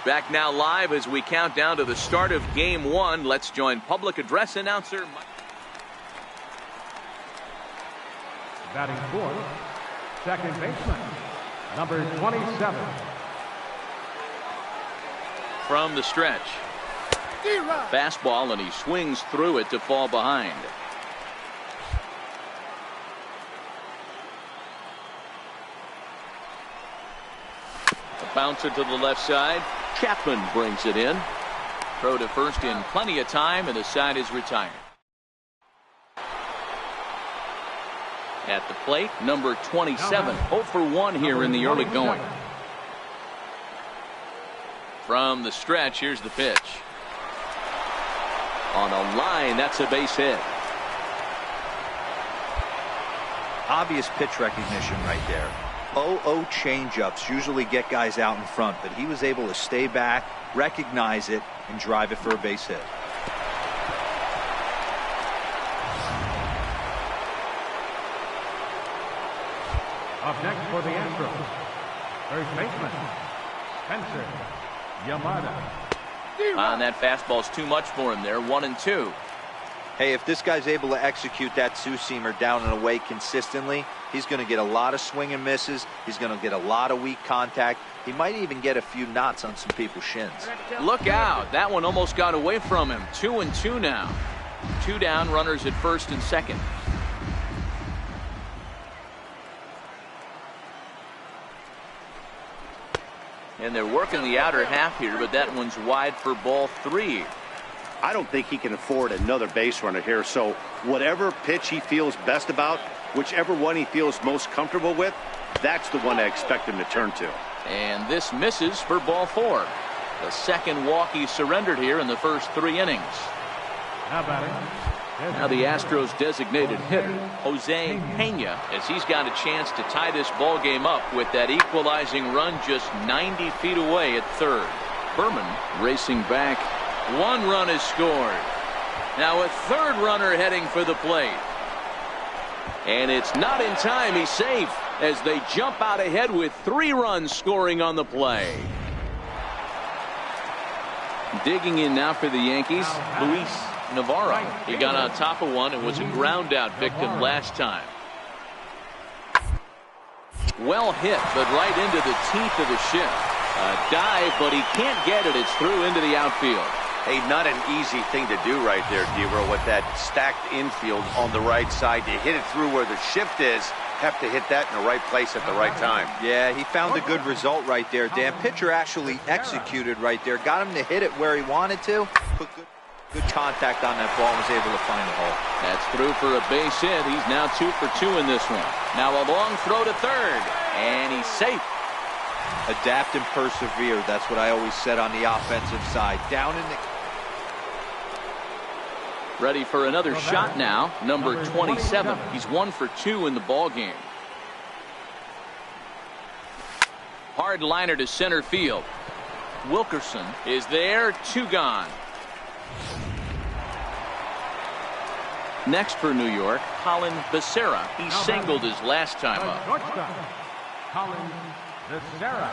Back now live as we count down to the start of Game 1. Let's join public address announcer batting fourth, second baseman, number 27. From the stretch. Fastball, and he swings through it to fall behind. A bouncer to the left side. Chapman brings it in. Throw to first in plenty of time, and the side is retired. At the plate, number 27, 0 for 1 here in the early going. From the stretch, here's the pitch. On a line, that's a base hit. Obvious pitch recognition right there. 0-0 changeups usually get guys out in front, but he was able to stay back, recognize it, and drive it for a base hit. Up next for the Astros, first baseman, Spencer Yamada. On that fastball's too much for him there. 1-2. Hey, if this guy's able to execute that two-seamer down and away consistently, he's going to get a lot of swing and misses. He's going to get a lot of weak contact. He might even get a few knots on some people's shins. Look out. That one almost got away from him. 2-2 now. 2 down, runners at first and second. And they're working the outer half here, but that one's wide for ball 3. I don't think he can afford another base runner here, so whatever pitch he feels best about, whichever one he feels most comfortable with, that's the one I expect him to turn to. And this misses for ball 4. The second walk he surrendered here in the first 3 innings. Now the Astros designated hitter, Jose Pena, as he's got a chance to tie this ball game up with that equalizing run just 90 feet away at third. Berman racing back. 1 run is scored. Now a third runner heading for the plate. And it's not in time. He's safe as they jump out ahead with 3 runs scoring on the play. Digging in now for the Yankees, Luis Navarro. He got on top of one and was a ground out victim last time. Well hit, but right into the teeth of the shift. A dive, but he can't get it. It's through into the outfield. Hey, not an easy thing to do right there, Debro, with that stacked infield on the right side. To hit it through where the shift is, have to hit that in the right place at the right time. Yeah, he found a good result right there, Dan. Pitcher actually executed right there. Got him to hit it where he wanted to. Put good contact on that ball and was able to find the hole. That's through for a base hit. He's now 2 for 2 in this one. Now a long throw to third, and he's safe. Adapt and persevere. That's what I always said on the offensive side. Down in the... Ready for another shot now. Number 27. He's 1 for 2 in the ball game. Hard liner to center field. Wilkerson is there. 2 gone. Next for New York, Colin Becerra. He singled his last time up. Colin Becerra.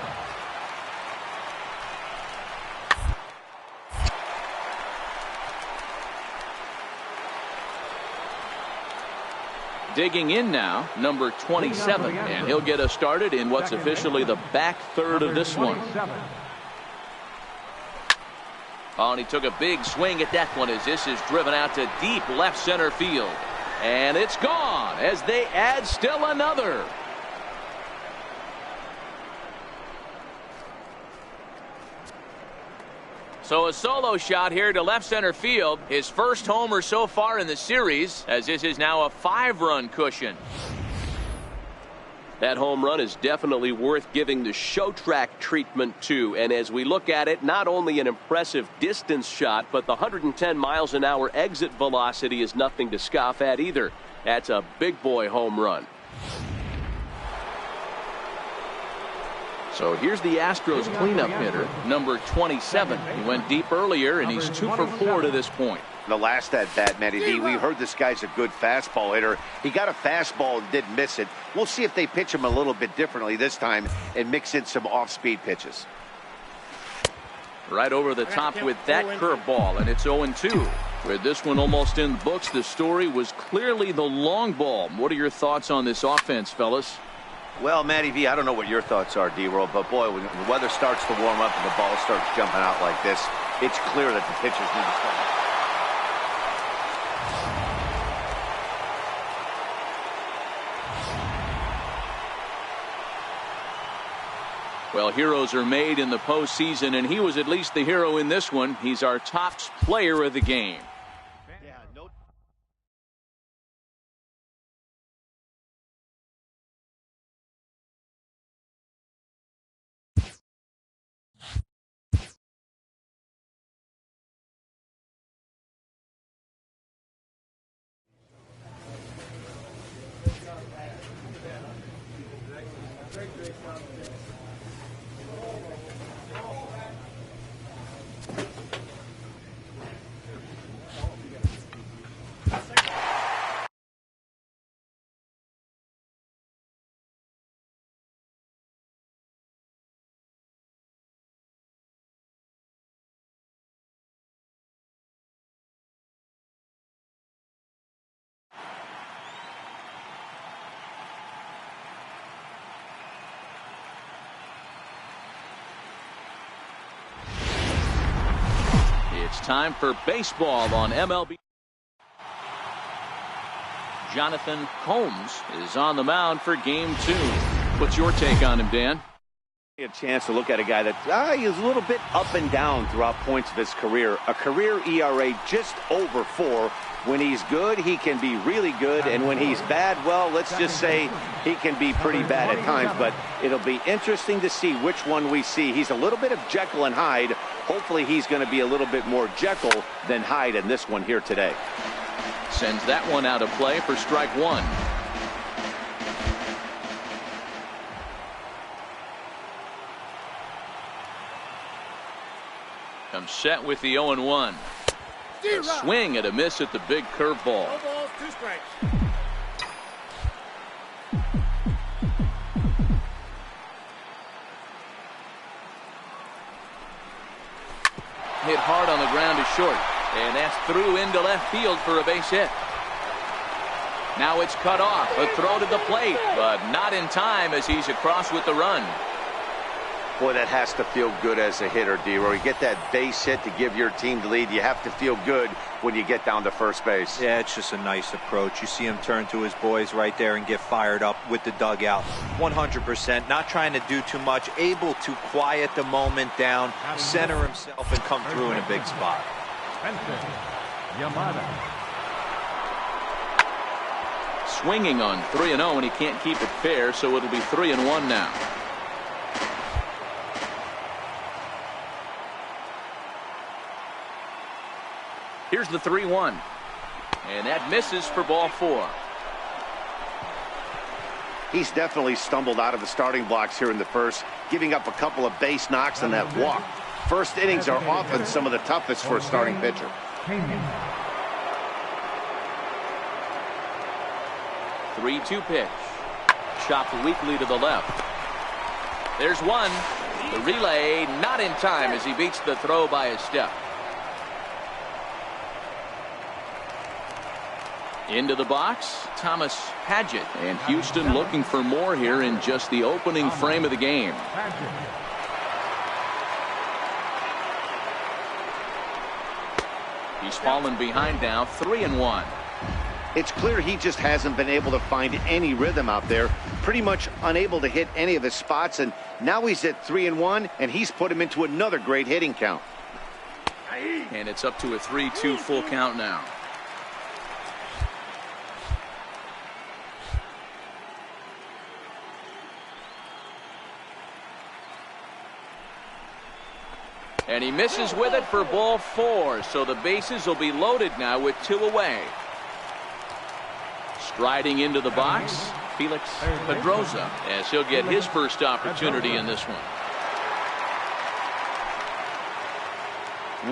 Digging in now, number 27, and he'll get us started in what's officially the back third of this one. Oh, and he took a big swing at that one as this is driven out to deep left center field. And it's gone as they add still another. So a solo shot here to left center field. His first homer so far in the series, as this is now a 5-run cushion. That home run is definitely worth giving the show track treatment to. And as we look at it, not only an impressive distance shot, but the 110 miles an hour exit velocity is nothing to scoff at either. That's a big boy home run. So here's the Astros cleanup hitter, number 27. He went deep earlier, and he's 2 for 4 to this point. The last at bat, Matty D, we heard this guy's a good fastball hitter. He got a fastball and didn't miss it. We'll see if they pitch him a little bit differently this time and mix in some off-speed pitches. Right over the top with that curveball, and it's 0-2. With this one almost in the books, the story was clearly the long ball. What are your thoughts on this offense, fellas? Well, Matty V, I don't know what your thoughts are, D-Roll, but boy, when the weather starts to warm up and the ball starts jumping out like this, it's clear that the pitchers need to start. Well, heroes are made in the postseason, and he was at least the hero in this one. He's our top player of the game. Yeah, no. It's time for baseball on MLB. Jonathan Combs is on the mound for game 2. What's your take on him, Dan? A chance to look at a guy that he's a little bit up and down throughout points of his career. A career ERA just over 4. When he's good, he can be really good, and when he's bad, well, let's just say he can be pretty bad at times. But it'll be interesting to see which one we see. He's a little bit of Jekyll and Hyde. Hopefully he's going to be a little bit more Jekyll than Hyde in this one here today. Sends that one out of play for strike 1. Comes set with the 0-1. A swing and a miss at the big curveball. 2 balls, 2 strikes. Hit hard on the ground is short, and that's through into left field for a base hit. Now it's cut off, a throw to the plate, but not in time as he's across with the run. Boy, that has to feel good as a hitter, D-Roy. You get that base hit to give your team the lead. You have to feel good when you get down to first base. Yeah, it's just a nice approach. You see him turn to his boys right there and get fired up with the dugout. 100%, not trying to do too much, able to quiet the moment down, center himself, and come through in a big spot. Spencer Yamada. Swinging on 3-0, and he can't keep it fair, so it'll be 3-1 now. Here's the 3-1, and that misses for ball 4. He's definitely stumbled out of the starting blocks here in the first, giving up a couple of base knocks and that walk. First innings are often some of the toughest for a starting pitcher. 3-2 pitch. Chopped weakly to the left. There's one. The relay not in time as he beats the throw by a step. Into the box, Thomas Padgett, and Houston looking for more here in just the opening frame of the game. He's fallen behind now, 3-1. It's clear he just hasn't been able to find any rhythm out there, pretty much unable to hit any of his spots, and now he's at 3-1, and he's put him into another great hitting count. And it's up to a 3-2 full count now. And he misses with it for ball 4. So the bases will be loaded now with 2 away. Striding into the box, Felix Pedroza, as he'll get his first opportunity in this one.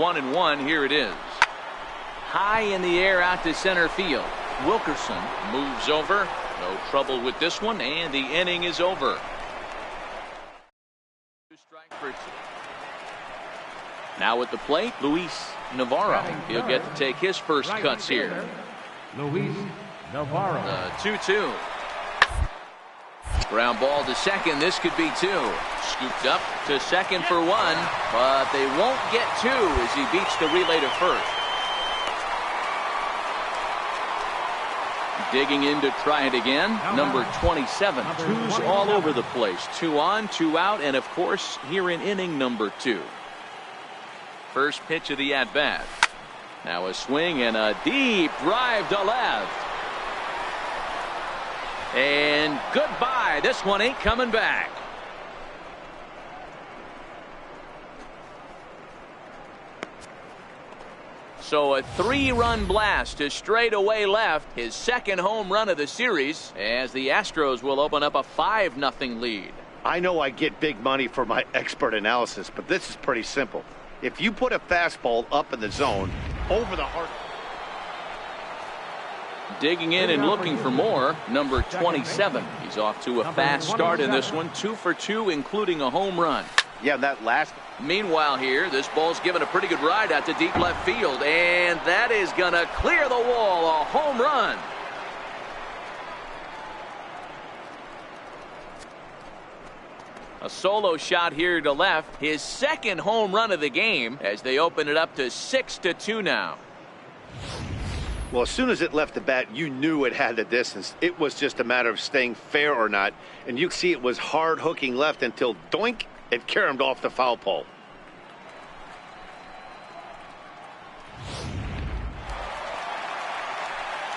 1-1, here it is. High in the air out to center field. Wilkerson moves over. No trouble with this one, and the inning is over. Now at the plate, Luis Navarro. He'll get to take his first cuts here. Luis Navarro. 2-2. Ground ball to second. This could be 2. Scooped up to second for 1, but they won't get 2 as he beats the relay to first. Digging in to try it again. Number 27. 2's all over the place. 2 on, 2 out, and of course here in inning number 2. First pitch of the at-bat. Now a swing and a deep drive to left. And goodbye. This one ain't coming back. So a 3-run blast to straightaway left, his second home run of the series, as the Astros will open up a 5-0 lead. I know I get big money for my expert analysis, but this is pretty simple. If you put a fastball up in the zone, over the heart. Digging in and looking for more, number 27. He's off to a fast start in this one, 2 for 2, including a home run. Yeah, that last. Meanwhile here, this ball's given a pretty good ride out to deep left field, and that is going to clear the wall, a home run. A solo shot here to left, his second home run of the game as they open it up to 6-2 now. Well, as soon as it left the bat, you knew it had the distance. It was just a matter of staying fair or not, and you see it was hard hooking left until doink, it caromed off the foul pole.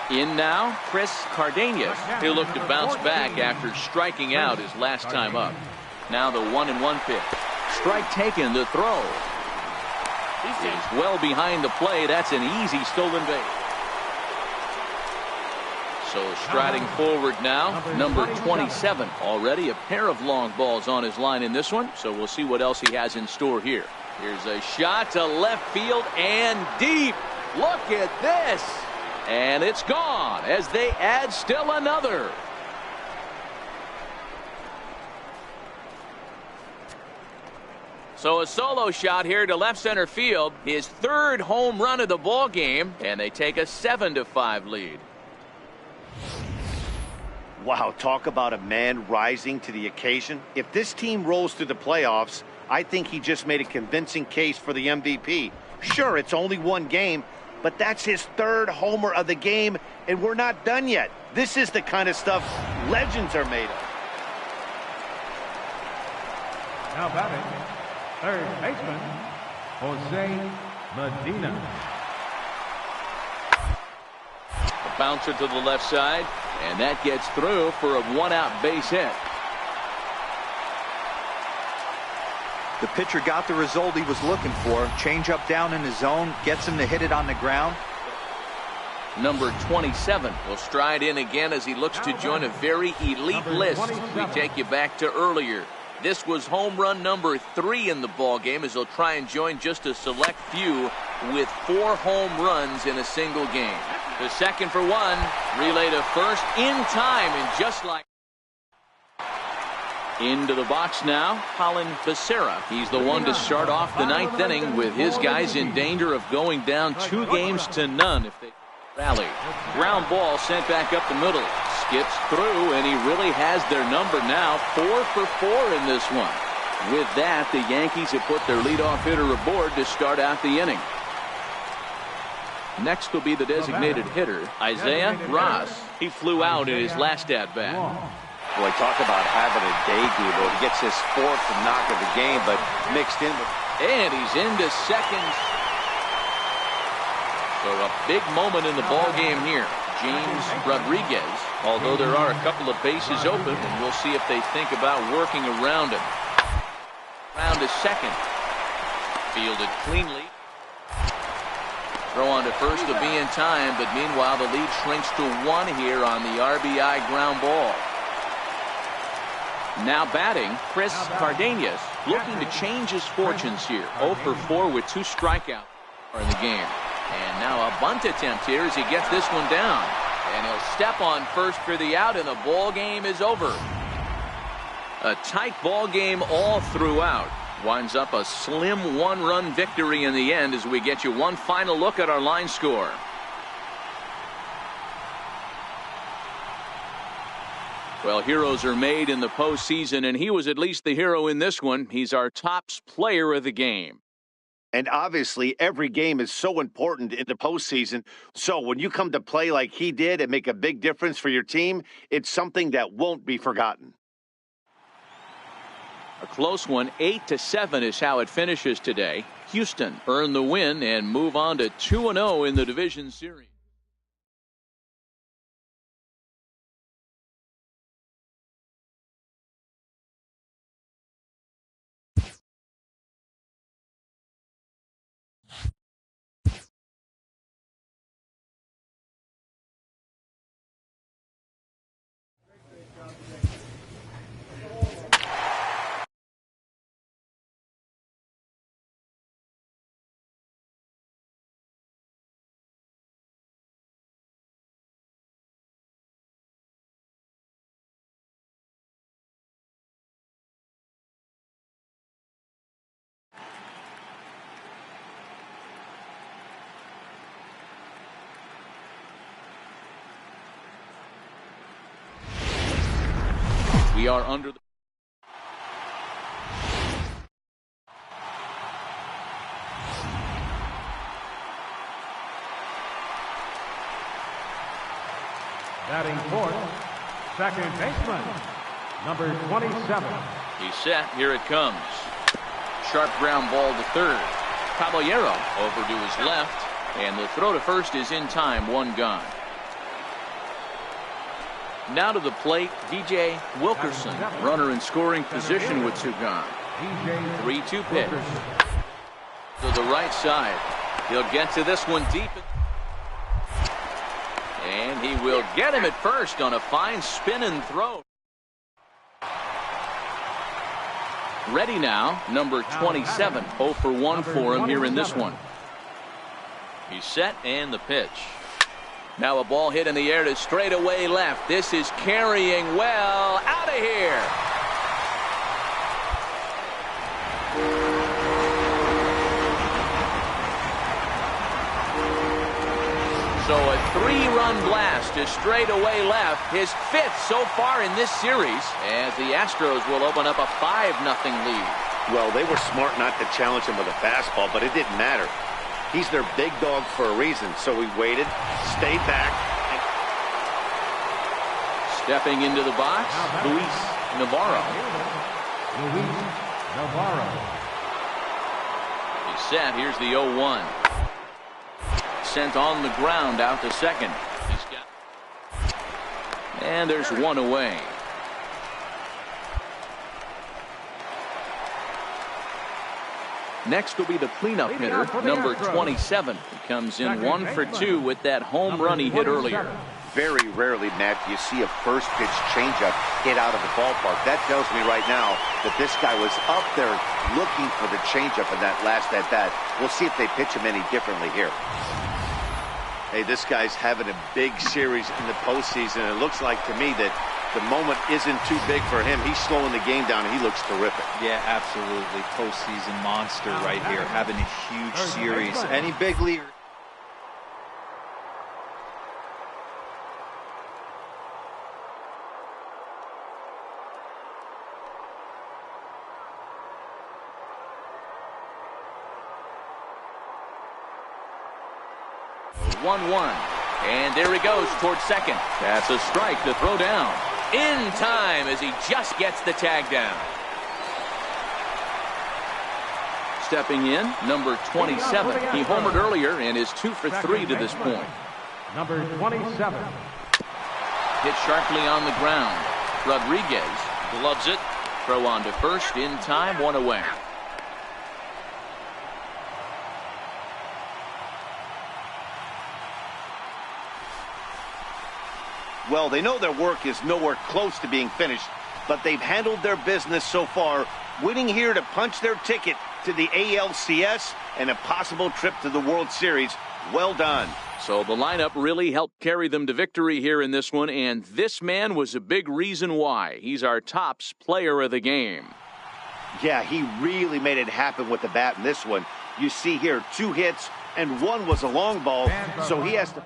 In now, Chris Cardenas. He'll look to bounce back after striking out his last time up. Now the 1-1 pitch. Strike taken, the throw. He's well behind the play. That's an easy stolen base. So striding forward now, number 27. Already a pair of long balls on his line in this one, so we'll see what else he has in store here. Here's a shot to left field and deep. Look at this. And it's gone as they add still another. So a solo shot here to left center field, his third home run of the ball game, and they take a 7-5 lead. Wow, talk about a man rising to the occasion. If this team rolls through the playoffs, I think he just made a convincing case for the MVP. Sure, it's only one game, but that's his third homer of the game, and we're not done yet. This is the kind of stuff legends are made of. Now batting, third baseman, Jose Medina. A bouncer to the left side, and that gets through for a 1-out base hit. The pitcher got the result he was looking for. Change up down in his zone, gets him to hit it on the ground. Number 27 will stride in again as he looks to join a very elite list. We take you back to earlier. This was home run number 3 in the ball game as he'll try and join just a select few with 4 home runs in a single game. The second for 1, relay to first in time, and just like into the box now, Colin Becerra. He's the one to start off the 9th inning with his guys in danger of going down 2-0 if they rally. Ground ball sent back up the middle. Skips through, and he really has their number now. 4 for 4 in this one. With that, the Yankees have put their leadoff hitter aboard to start out the inning. Next will be the designated hitter, Isaiah Ross. He flew out in his last at-bat. Boy, talk about having a day, Debo. He gets his 4th knock of the game, but mixed in with... And he's into second. So a big moment in the ball game here. James Rodriguez, although there are a couple of bases open, and we'll see if they think about working around him. Round to second. Fielded cleanly. Throw on to first to be in time, but meanwhile the lead shrinks to 1 here on the RBI ground ball. Now batting, Chris Cardenas, looking to change his fortunes here. 0 for 4 with 2 strikeouts in the game. And now a bunt attempt here as he gets this one down. And he'll step on first for the out, and the ball game is over. A tight ball game all throughout. Winds up a slim 1-run victory in the end as we get you one final look at our line score. Well, heroes are made in the postseason, and he was at least the hero in this one. He's our top player of the game. And obviously, every game is so important in the postseason. So when you come to play like he did and make a big difference for your team, it's something that won't be forgotten. A close one, 8-7 is how it finishes today. Houston earn the win and move on to 2-0 in the division series. We are under the Batting fourth, second baseman, number 27. He's set. Here it comes. Sharp ground ball to third. Caballero over to his left, and the throw to first is in time. 1 gone. Now to the plate, DJ Wilkerson, runner in scoring position with 2 gone. 3-2 pitch to the right side. He'll get to this one deep, and he will get him at first on a fine spin and throw. Ready now, number 27, 0 for 1 for him here in this one. He's set, and the pitch. Now a ball hit in the air to straightaway left. This is carrying well. Out of here. So a 3-run blast to straightaway left. His 5th so far in this series, as the Astros will open up a 5-0 lead. Well, they were smart not to challenge him with a fastball, but it didn't matter. He's their big dog for a reason, so he waited, stayed back. Stepping into the box, Luis Navarro. Luis Navarro. He's set. Here's the 0-1. Sent on the ground out to second. He's got... And there's 1 away. Next will be the cleanup hitter, number 27. He comes in 1 for 2 with that home run he hit earlier. Very rarely, Matt, do you see a first pitch changeup hit out of the ballpark. That tells me right now that this guy was up there looking for the changeup in that last at bat. We'll see if they pitch him any differently here. Hey, this guy's having a big series in the postseason. It looks like to me that the moment isn't too big for him. He's slowing the game down, and he looks terrific. Yeah, absolutely. Postseason monster right here, having a huge series. Any big leaguer. (1-1). And there he goes towards second. That's a strike to throw down. In time as he just gets the tag down. Stepping in, number 27. He homered earlier and is 2 for 3 to this point. Number 27. Hit sharply on the ground. Rodriguez gloves it. Throw on to first in time, 1 away. well. They know their work is nowhere close to being finished, but they've handled their business so far, winning here to punch their ticket to the ALCS and a possible trip to the World Series. Well done. So the lineup really helped carry them to victory here in this one, and this man was a big reason why. He's our tops player of the game. Yeah, he really made it happen with the bat in this one. You see here 2 hits, and 1 was a long ball, so he has to...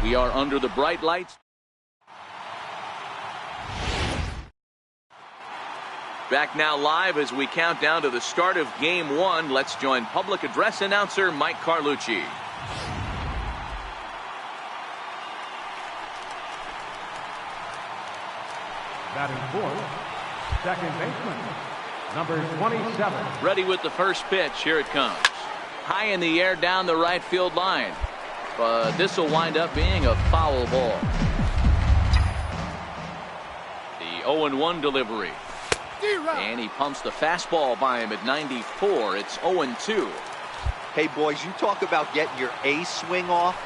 We are under the bright lights. Back now live as we count down to the start of Game 1. Let's join public address announcer Mike Carlucci. Batting fourth, second baseman, number 27. Ready with the first pitch. Here it comes. High in the air down the right field line. But this will wind up being a foul ball. The 0-1 delivery. And he pumps the fastball by him at 94. It's 0-2. Hey, boys, you talk about getting your A swing off.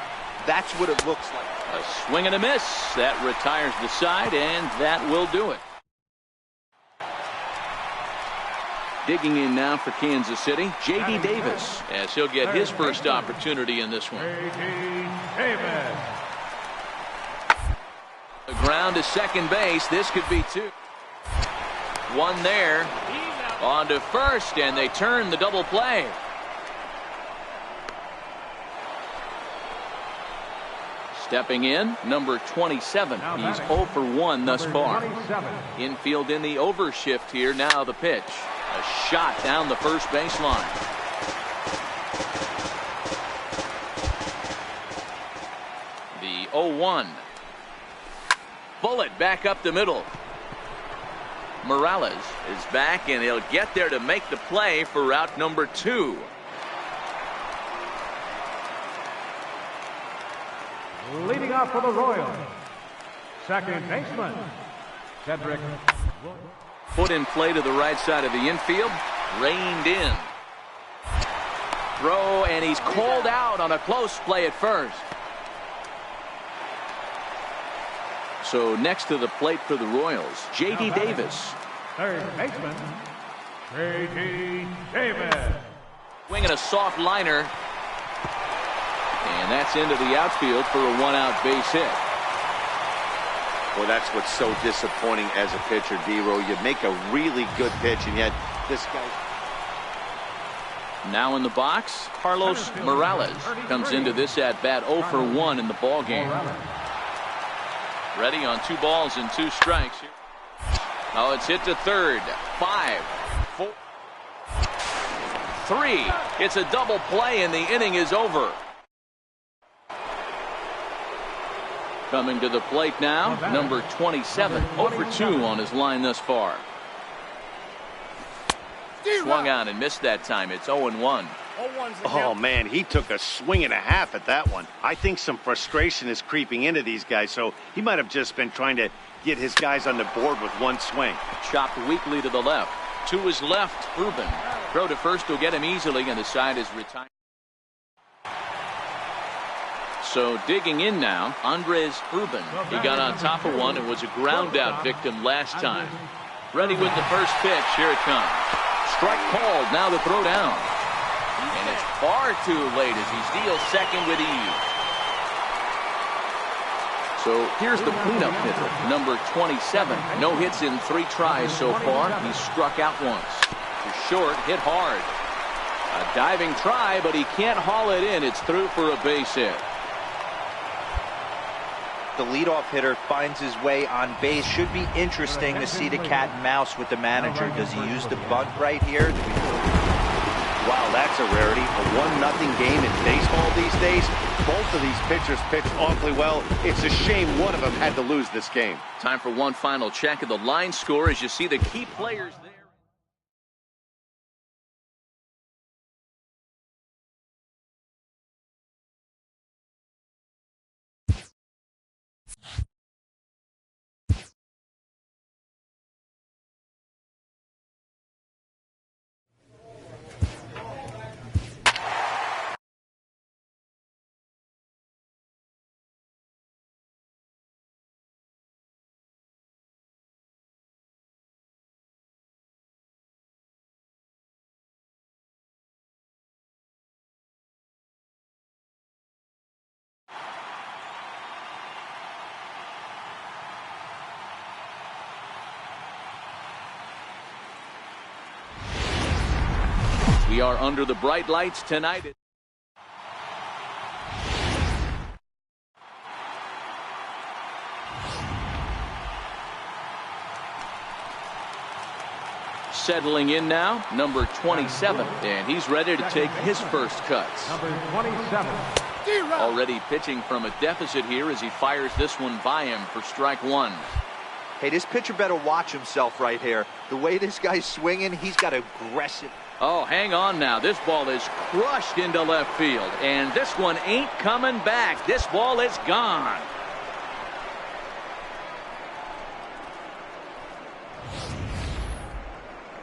That's what it looks like. A swing and a miss. That retires the side, and that will do it. Digging in now for Kansas City, J.D. Davis, as he'll get his first opportunity in this one. Davis. The ground to second base. This could be 2. 1 there. On to first, and they turn the double play. Stepping in, number 27. He's 0 for 1 thus far. Infield in the overshift here. Now the pitch. A shot down the first baseline. The 0-1. Bullet back up the middle. Morales is back, and he'll get there to make the play for route number 2. Leading off for the Royals, second baseman, Cedric. Put in play to the right side of the infield. Reined in. Throw, and he's called out on a close play at first. So next to the plate for the Royals, J.D. Davis. Third baseman, J.D. Davis. Swinging a soft liner. And that's into the outfield for a 1-out base hit. Well, that's what's so disappointing as a pitcher, D-Row. You make a really good pitch, and yet this guy... Now in the box, Carlos Morales comes into this at-bat 0 for 1 in the ball game. Ready on 2 balls and 2 strikes. Oh, it's hit to third. 5, 4, 3. It's a double play, and the inning is over. Coming to the plate now, number 27, 0 for 2 on his line thus far. Swung on and missed that time. It's 0-1. Oh, man, he took a swing and a half at that one. I think some frustration is creeping into these guys, so he might have just been trying to get his guys on the board with 1 swing. Chopped weakly to the left. To his left, Ruben. Throw to first will get him easily, and the side is retired. So digging in now, Andres Urban. He got on top of one and was a ground out victim last time. Ready with the first pitch. Here it comes. Strike called. Now the throw down. And it's far too late as he steals second with ease. So here's the cleanup hitter, number 27. No hits in 3 tries so far. He struck out once. To short, hit hard. A diving try, but he can't haul it in. It's through for a base hit. The leadoff hitter finds his way on base. Should be interesting to see the cat and mouse with the manager. Does he use the bunt right here? Wow, that's a rarity. A 1-0 game in baseball these days. Both of these pitchers pitched awfully well. It's a shame one of them had to lose this game. Time for one final check of the line score as you see the key players there. We are under the bright lights tonight. Settling in now, number 27, and he's ready to take his first cuts. Number 27. Already pitching from a deficit here as he fires this one by him for strike one. Hey, this pitcher better watch himself right here. The way this guy's swinging, he's got aggressive. Oh, hang on now. This ball is crushed into left field, and this one ain't coming back. This ball is gone.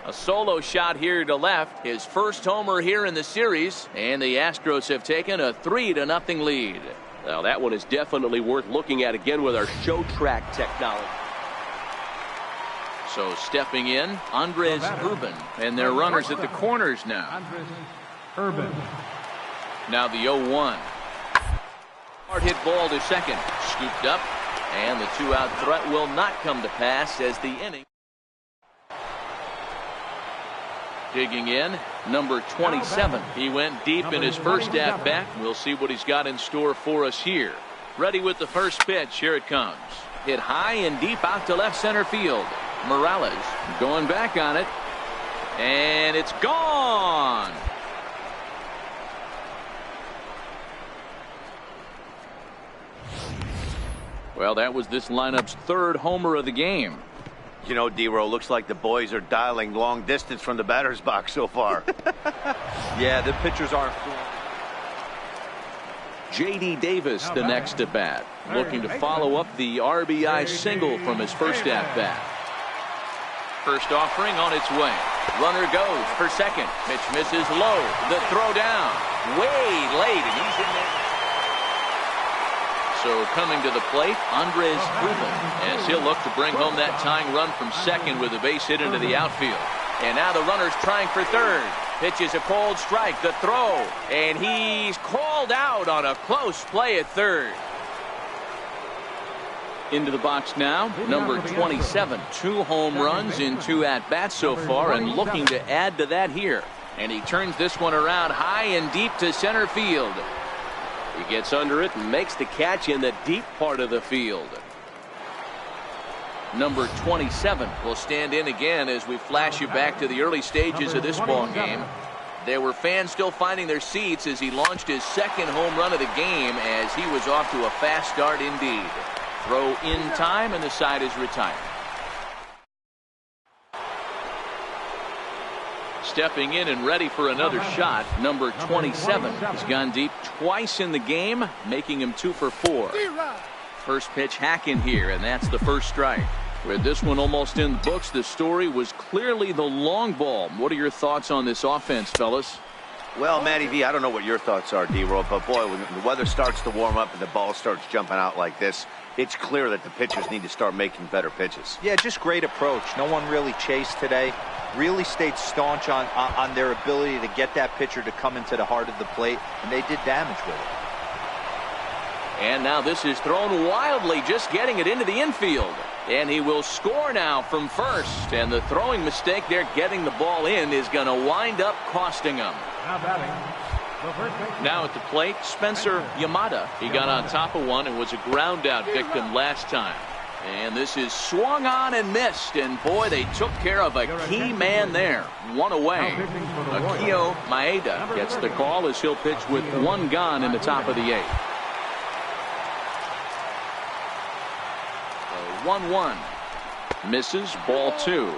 A solo shot here to left. His first homer here in the series, and the Astros have taken a 3-0 lead. Now, that one is definitely worth looking at again with our show track technology. So stepping in, Andres Urban, and their runners at the corners now. Andres Urban. Now the 0-1. Hard hit ball to second. Scooped up, and the 2-out threat will not come to pass as the inning. Digging in, number 27. He went deep in his first at-bat. We'll see what he's got in store for us here. Ready with the first pitch. Here it comes. Hit high and deep out to left center field. Morales going back on it, and it's gone. Well, that was this lineup's third homer of the game. You know, D-Row, looks like the boys are dialing long distance from the batter's box so far. Yeah, the pitchers aren't fooling. J.D. Davis, the next at bat, looking to follow up the RBI single from his first at bat. First offering on its way. Runner goes for second. Pitch misses low. The throw down. Way late, and he's in there. So coming to the plate, Andres Urban, as he'll look to bring home that tying run from second with a base hit into the outfield. And now the runner's trying for third. Pitches a cold strike. The throw. And he's called out on a close play at third. Into the box now, number 27. 2 home runs in 2 at-bats so far, and looking to add to that here. And he turns this one around high and deep to center field. He gets under it and makes the catch in the deep part of the field. Number 27 will stand in again as we flash you back to the early stages of this ball game. There were fans still finding their seats as he launched his second home run of the game as he was off to a fast start indeed. Throw in time, and the side is retired. Stepping in and ready for another shot, number 27 has gone deep twice in the game, making him 2 for 4. First pitch hack in here, and that's the first strike. With this one almost in the books, the story was clearly the long ball. What are your thoughts on this offense, fellas? Well, Matty V, I don't know what your thoughts are, D-Roll, but boy, when the weather starts to warm up and the ball starts jumping out like this, it's clear that the pitchers need to start making better pitches. Yeah, just great approach. No one really chased today. Really stayed staunch on their ability to get that pitcher to come into the heart of the plate, and they did damage with it. And now this is thrown wildly, just getting it into the infield. And he will score now from first. And the throwing mistake there, getting the ball in, is going to wind up costing him. Now batting. The first baseman. Now at the plate, Spencer Yamada. He got on top of one and was a ground out victim last time. And this is swung on and missed. And boy, they took care of a key man there. One away. Akio Maeda gets the call as he'll pitch with one gone in the top of the eighth. 1-1. Misses, ball 2.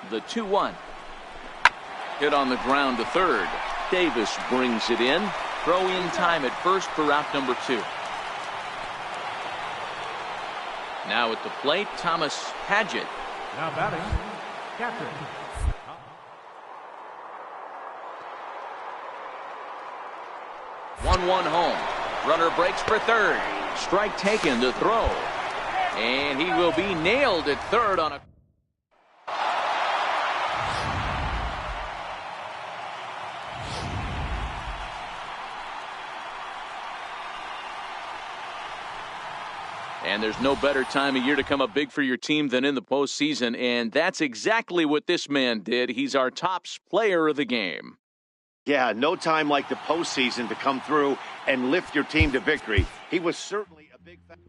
The 2-1. Hit on the ground to third. Davis brings it in. Throw in time at first for out number 2. Now at the plate, Thomas Padgett. Now batting. Catcher. 1-1 home. Runner breaks for third. Strike taken to throw. And he will be nailed at third on a... And there's no better time of year to come up big for your team than in the postseason, and that's exactly what this man did. He's our top player of the game. Yeah, no time like the postseason to come through and lift your team to victory. He was certainly a big factor.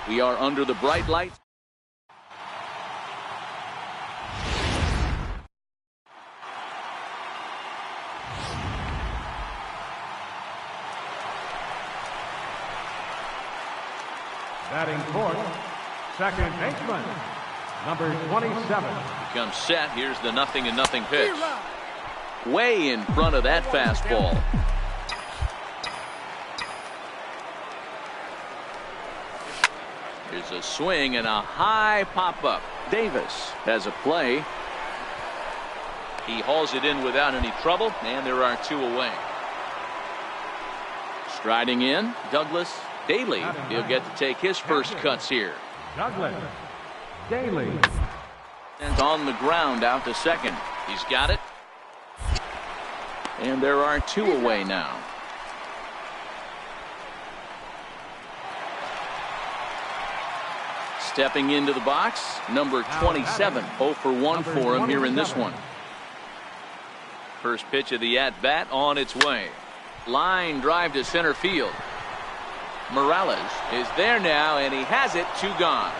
We are under the bright light. Batting fourth. Second baseman. Number 27. Becomes set. Here's the 0-0 pitch. Way in front of that fastball. Here's a swing and a high pop-up. Davis has a play. He hauls it in without any trouble, and there are 2 away. Striding in, Douglas Daly. He'll get to take his first cuts here. Douglas Daly. And on the ground out to second. He's got it. And there are 2 away now. Stepping into the box, number 27. 0 for 1 for him here in this one. First pitch of the at-bat on its way. Line drive to center field. Morales is there now, and he has it. 2 gone.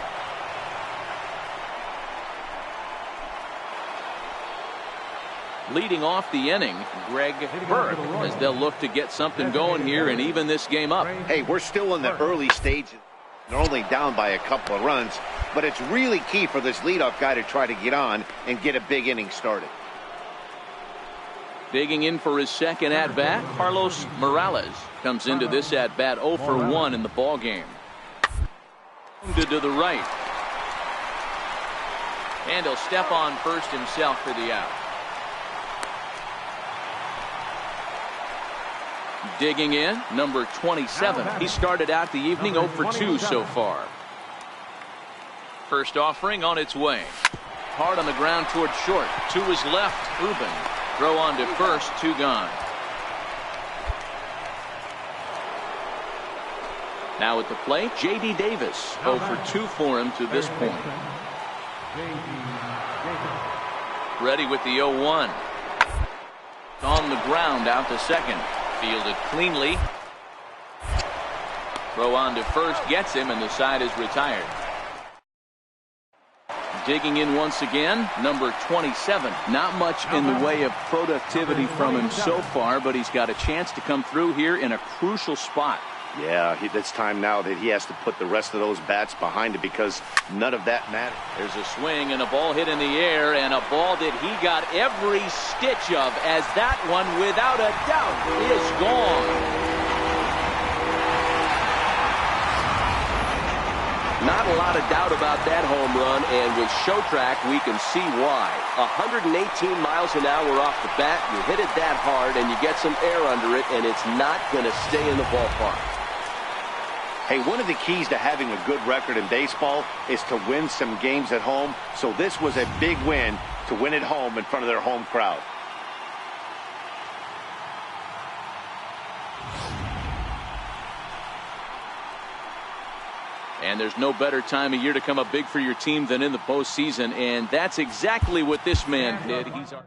Leading off the inning, Greg Burke, as they'll look to get something going here and even this game up. Hey, we're still in the early stages. They're only down by a couple of runs, but it's really key for this leadoff guy to try to get on and get a big inning started. Digging in for his second at-bat, Carlos Morales comes into this at-bat 0 for 1 in the ball game. To the right. And he'll step on first himself for the out. Digging in, number 27. He started out the evening 0 for 2 so far. First offering on its way. Hard on the ground toward short. To his left, Ruben. Throw on to first, 2 gone. Now at the plate, J.D. Davis. 0 for 2 for him to this point. Ready with the 0-1. On the ground out to second. Fielded cleanly. Throw on to first, gets him, and the side is retired. Digging in once again, number 27. Not much in the way of productivity from him so far, but he's got a chance to come through here in a crucial spot. Yeah, it's time now that he has to put the rest of those bats behind it because none of that matters. There's a swing and a ball hit in the air, and a ball that he got every stitch of, as that one, without a doubt, is gone. Not a lot of doubt about that home run, and with Showtrack, we can see why. 118 miles an hour off the bat, you hit it that hard, and you get some air under it, and it's not going to stay in the ballpark. Hey, one of the keys to having a good record in baseball is to win some games at home. So this was a big win to win at home in front of their home crowd. And there's no better time of year to come up big for your team than in the postseason, and that's exactly what this man did. He's our